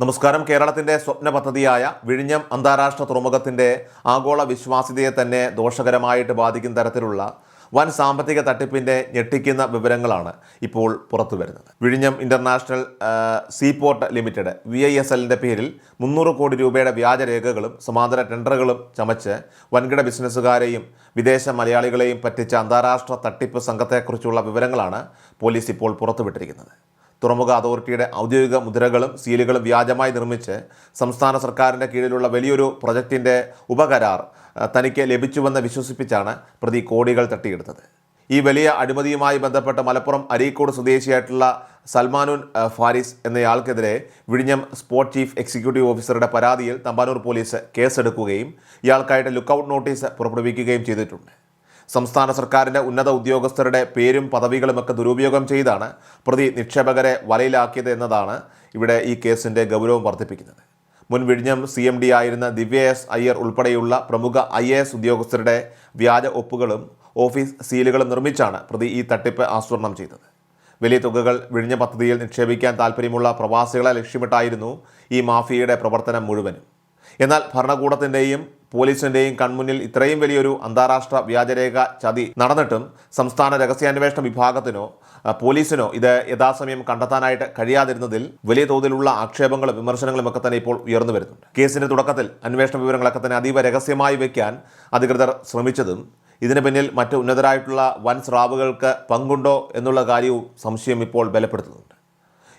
നമസ്കാരം. കേരളത്തിന്റെ സ്വപ്ന പദ്ധതിയായ വിഴിഞ്ഞം അന്താരാഷ്ട്ര തുറമുഖത്തിന്റെ ആഗോള വിശ്വാസ്യതയെ തന്നെ ദോഷകരമായിട്ട് ബാധിക്കുന്ന തരത്തിലുള്ള വൻ സാമ്പത്തിക തട്ടിപ്പിന്റെ ഞെട്ടിക്കുന്ന വിവരങ്ങളാണ് ഇപ്പോൾ പുറത്തു വരുന്നത്. വിഴിഞ്ഞം ഇന്റർനാഷണൽ സീപോർട്ട് ലിമിറ്റഡ് VISLന്റെ പേരിൽ 300 കോടി രൂപയുടെ വ്യാജരേഖകളും സമാന്തര ടെൻഡറുകളും ചമച്ച് വൻകിട ബിസിനസ്സുകാരെയും വിദേശ മലയാളികളെയും പറ്റിച്ച അന്താരാഷ്ട്ര തട്ടിപ്പ് സംഘത്തെക്കുറിച്ചുള്ള വിവരങ്ങളാണ് പോലീസ് ഇപ്പോൾ പുറത്തുവിട്ടിരിക്കുന്നത്. തുറമുഖ അതോറിറ്റിയുടെ ഔദ്യോഗിക മുദ്രകളും സീലുകളും വ്യാജമായി നിർമ്മിച്ച് സംസ്ഥാന സർക്കാരിൻ്റെ കീഴിലുള്ള വലിയൊരു പ്രൊജക്റ്റിൻ്റെ ഉപകരാർ തനിക്ക് ലഭിച്ചുവെന്ന് വിശ്വസിപ്പിച്ചാണ് പ്രതി കോടികൾ തട്ടിയെടുത്തത്. ഈ വലിയ അഴിമതിയുമായി ബന്ധപ്പെട്ട് മലപ്പുറം അരീക്കോട് സ്വദേശിയായിട്ടുള്ള സൽമാനുൻ ഫാരിസ് എന്നയാൾക്കെതിരെ വിഴിഞ്ഞം സ്പോട്ട് ചീഫ് എക്സിക്യൂട്ടീവ് ഓഫീസറുടെ പരാതിയിൽ തമ്പാനൂർ പോലീസ് കേസെടുക്കുകയും ഇയാൾക്കായിട്ട് ലുക്കൌട്ട് നോട്ടീസ് പുറപ്പെടുവിക്കുകയും ചെയ്തിട്ടുണ്ട്. സംസ്ഥാന സർക്കാരിൻ്റെ ഉന്നത ഉദ്യോഗസ്ഥരുടെ പേരും പദവികളുമൊക്കെ ദുരുപയോഗം ചെയ്താണ് പ്രതി നിക്ഷേപകരെ വലയിലാക്കിയത് എന്നതാണ് ഇവിടെ ഈ കേസിൻ്റെ ഗൗരവം വർദ്ധിപ്പിക്കുന്നത്. മുൻ വിഴിഞ്ഞം CMD ആയിരുന്ന ദിവ്യ S. അയ്യർ ഉൾപ്പെടെയുള്ള പ്രമുഖ IAS ഉദ്യോഗസ്ഥരുടെ വ്യാജ ഒപ്പുകളും ഓഫീസ് സീലുകളും നിർമ്മിച്ചാണ് പ്രതി ഈ തട്ടിപ്പ് ആസൂത്രണം ചെയ്തത്. വലിയ തുകകൾ വിഴിഞ്ഞ പദ്ധതിയിൽ നിക്ഷേപിക്കാൻ താൽപ്പര്യമുള്ള പ്രവാസികളെ ലക്ഷ്യമിട്ടായിരുന്നു ഈ മാഫിയയുടെ പ്രവർത്തനം മുഴുവനും. എന്നാൽ ഭരണകൂടത്തിൻ്റെയും പോലീസിൻ്റെയും കൺമുന്നിൽ ഇത്രയും വലിയൊരു അന്താരാഷ്ട്ര വ്യാജരേഖ ചതി നടന്നിട്ടും സംസ്ഥാന രഹസ്യാന്വേഷണ വിഭാഗത്തിനോ പോലീസിനോ ഇത് യഥാസമയം കണ്ടെത്താനായിട്ട് കഴിയാതിരുന്നതിൽ വലിയ തോതിലുള്ള ആക്ഷേപങ്ങളും വിമർശനങ്ങളും ഒക്കെ തന്നെ ഇപ്പോൾ ഉയർന്നു വരുന്നുണ്ട്. കേസിൻ്റെ തുടക്കത്തിൽ അന്വേഷണ വിവരങ്ങളൊക്കെ തന്നെ അതീവ രഹസ്യമായി വയ്ക്കാൻ അധികൃതർ ശ്രമിച്ചതും ഇതിന് പിന്നിൽ മറ്റ് ഉന്നതരായിട്ടുള്ള വൻ സ്രാവുകൾക്ക് പങ്കുണ്ടോ എന്നുള്ള കാര്യവും സംശയം ഇപ്പോൾ ബലപ്പെടുത്തുന്നുണ്ട്.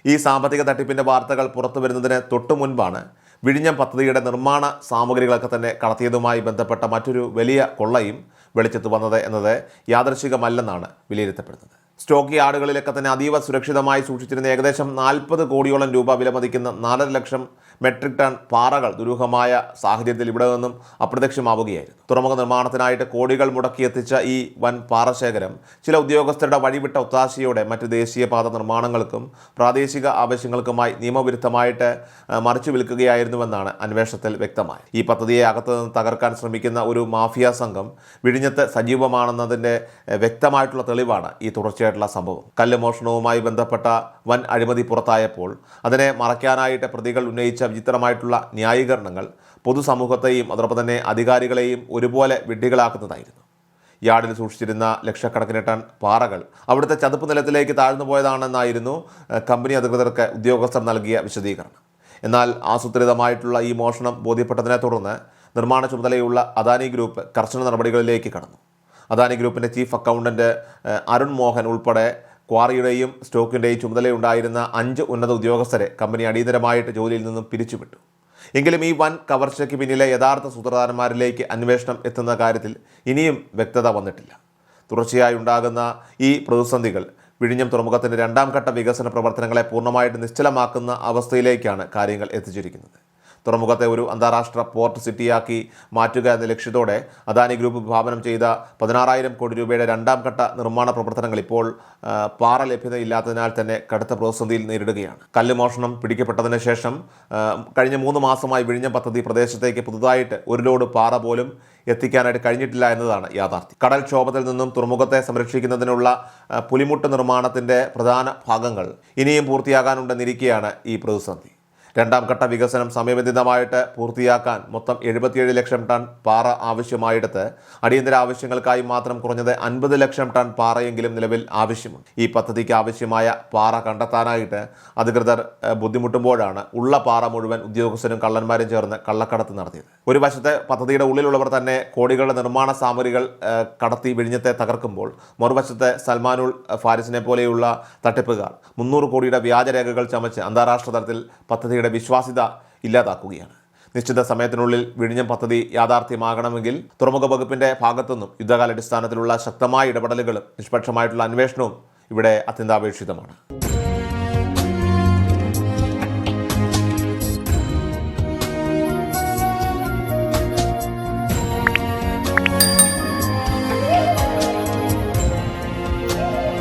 ഈ സാമ്പത്തിക തട്ടിപ്പിൻ്റെ വാർത്തകൾ പുറത്തു വരുന്നതിന് തൊട്ടു മുൻപാണ് വിഴിഞ്ഞം പദ്ധതിയുടെ നിർമ്മാണ സാമഗ്രികളൊക്കെ തന്നെ കടത്തിയതുമായി ബന്ധപ്പെട്ട മറ്റൊരു വലിയ കൊള്ളയും വെളിച്ചത്ത് വന്നത് എന്നത് യാദൃശികമല്ലെന്നാണ് വിലയിരുത്തപ്പെടുന്നത്. സ്റ്റോക്ക് യാർഡുകളിലൊക്കെ തന്നെ അതീവ സുരക്ഷിതമായി സൂക്ഷിച്ചിരുന്ന ഏകദേശം 40 കോടിയോളം രൂപ വിലമതിക്കുന്ന 4.5 ലക്ഷം മെട്രിക് ടൺ പാറകൾ ദുരൂഹമായ സാഹചര്യത്തിൽ ഇവിടെ നിന്നും അപ്രത്യക്ഷമാവുകയായിരുന്നു. തുറമുഖ നിർമ്മാണത്തിനായിട്ട് കോടികൾ മുടക്കിയെത്തിച്ച ഈ വൻ പാറശേഖരം ചില ഉദ്യോഗസ്ഥരുടെ വഴിവിട്ട ഒത്താശയോടെ മറ്റ് ദേശീയപാത നിർമ്മാണങ്ങൾക്കും പ്രാദേശിക ആവശ്യങ്ങൾക്കുമായി നിയമവിരുദ്ധമായിട്ട് മറിച്ചു വിൽക്കുകയായിരുന്നുവെന്നാണ് അന്വേഷണത്തിൽ വ്യക്തമായത്. ഈ പദ്ധതിയെ അകത്തുനിന്ന് തകർക്കാൻ ശ്രമിക്കുന്ന ഒരു മാഫിയ സംഘം വിഴിഞ്ഞത്ത് സജീവമാണെന്നതിൻ്റെ വ്യക്തമായിട്ടുള്ള തെളിവാണ് ഈ തുടർച്ചയായിട്ടുള്ള സംഭവം. കല്ല് മോഷണവുമായി ബന്ധപ്പെട്ട വൻ അഴിമതി പുറത്തായപ്പോൾ അതിനെ മറയ്ക്കാനായിട്ട് പ്രതികൾ ഉന്നയിച്ച വിചിത്രമായിട്ടുള്ള ന്യായീകരണങ്ങൾ പൊതുസമൂഹത്തെയും അതോടൊപ്പം തന്നെ അധികാരികളെയും ഒരുപോലെ വിഡ്ഢികളാക്കുന്നതായിരുന്നു. യാർഡിൽ സൂക്ഷിച്ചിരുന്ന ലക്ഷക്കണക്കിന് ടൺ പാറകൾ അവിടുത്തെ ചതുപ്പ് നിലത്തിലേക്ക് താഴ്ന്നു പോയതാണെന്നായിരുന്നു കമ്പനി അധികൃതർക്ക് ഉദ്യോഗസ്ഥർ നൽകിയ വിശദീകരണം. എന്നാൽ ആസൂത്രിതമായിട്ടുള്ള ഈ മോഷണം ബോധ്യപ്പെട്ടതിനെ തുടർന്ന് നിർമ്മാണ ചുമതലയുള്ള അദാനി ഗ്രൂപ്പ് കർശന നടപടികളിലേക്ക് കടന്നു. അദാനി ഗ്രൂപ്പിൻ്റെ ചീഫ് അക്കൗണ്ടൻറ്റ് അരുൺ മോഹൻ ഉൾപ്പെടെ ക്വാറിയുടെയും സ്റ്റോക്കിൻ്റെയും ചുമതലയുണ്ടായിരുന്ന 5 ഉന്നത ഉദ്യോഗസ്ഥരെ കമ്പനി അടിയന്തരമായിട്ട് ജോലിയിൽ നിന്നും പിരിച്ചുവിട്ടു. എങ്കിലും ഈ വൻ കവർച്ചയ്ക്ക് പിന്നിലെ യഥാർത്ഥ സൂത്രധാരന്മാരിലേക്ക് അന്വേഷണം എത്തുന്ന കാര്യത്തിൽ ഇനിയും വ്യക്തത വന്നിട്ടില്ല. തുടർച്ചയായി ഉണ്ടാകുന്ന ഈ പ്രതിസന്ധികൾ വിഴിഞ്ഞം തുറമുഖത്തിൻ്റെ 2ാം ഘട്ട വികസന പ്രവർത്തനങ്ങളെ പൂർണ്ണമായിട്ട് നിശ്ചലമാക്കുന്ന അവസ്ഥയിലേക്കാണ് കാര്യങ്ങൾ എത്തിച്ചിരിക്കുന്നത്. തുറമുഖത്തെ ഒരു അന്താരാഷ്ട്ര പോർട്ട് സിറ്റിയാക്കി മാറ്റുക എന്ന ലക്ഷ്യത്തോടെ അദാനി ഗ്രൂപ്പ് വിഭാവനം ചെയ്ത 16,000 കോടി രൂപയുടെ 2ാം ഘട്ട നിർമ്മാണ പ്രവർത്തനങ്ങൾ ഇപ്പോൾ പാറ ലഭ്യതയില്ലാത്തതിനാൽ തന്നെ കടുത്ത പ്രതിസന്ധിയിൽ നേരിടുകയാണ്. കല്ല് മോഷണം പിടിക്കപ്പെട്ടതിന് ശേഷം കഴിഞ്ഞ 3 മാസമായി വിഴിഞ്ഞം പദ്ധതി പ്രദേശത്തേക്ക് പുതുതായിട്ട് ഒരു ലോഡ് പാറ പോലും എത്തിക്കാനായിട്ട് കഴിഞ്ഞിട്ടില്ല എന്നതാണ് യാഥാർത്ഥ്യം. കടൽക്ഷോഭത്തിൽ നിന്നും തുറമുഖത്തെ സംരക്ഷിക്കുന്നതിനുള്ള പുലിമുട്ട് നിർമ്മാണത്തിൻ്റെ പ്രധാന ഭാഗങ്ങൾ ഇനിയും പൂർത്തിയാകാനുണ്ടെന്നിരിക്കെയാണ് ഈ പ്രതിസന്ധി. 2ാം ഘട്ട വികസനം സമയബന്ധിതമായിട്ട് പൂർത്തിയാക്കാൻ മൊത്തം 77 ലക്ഷം ടൺ പാറ ആവശ്യമായെടുത്ത് അടിയന്തര ആവശ്യങ്ങൾക്കായി മാത്രം കുറഞ്ഞത് 50 ലക്ഷം ടൺ പാറയെങ്കിലും നിലവിൽ ആവശ്യമുണ്ട്. ഈ പദ്ധതിക്ക് ആവശ്യമായ പാറ കണ്ടെത്താനായിട്ട് അധികൃതർ ബുദ്ധിമുട്ടുമ്പോഴാണ് ഉള്ള പാറ മുഴുവൻ ഉദ്യോഗസ്ഥരും കള്ളന്മാരും ചേർന്ന് കള്ളക്കടത്ത് നടത്തിയത്. ഒരു വശത്തെ പദ്ധതിയുടെ ഉള്ളിലുള്ളവർ തന്നെ കോടികളുടെ നിർമ്മാണ സാമഗ്രികൾ കടത്തി വിഴിഞ്ഞത്തെ തകർക്കുമ്പോൾ മറുവശത്തെ സൽമാനുൽ ഫാരിസിനെ പോലെയുള്ള തട്ടിപ്പുകാർ 300 കോടിയുടെ വ്യാജരേഖകൾ ചമച്ച് അന്താരാഷ്ട്ര തലത്തിൽ പദ്ധതിയുടെ വിശ്വാസ്യത ഇല്ലാതാക്കുകയാണ്. നിശ്ചിത സമയത്തിനുള്ളിൽ വിഴിഞ്ഞം പദ്ധതി യാഥാർത്ഥ്യമാകണമെങ്കിൽ തുറമുഖ വകുപ്പിൻ്റെ ഭാഗത്തുനിന്നും യുദ്ധകാലാടിസ്ഥാനത്തിലുള്ള ശക്തമായ ഇടപെടലുകളും നിഷ്പക്ഷമായിട്ടുള്ള അന്വേഷണവും ഇവിടെ അത്യന്താപേക്ഷിതമാണ്.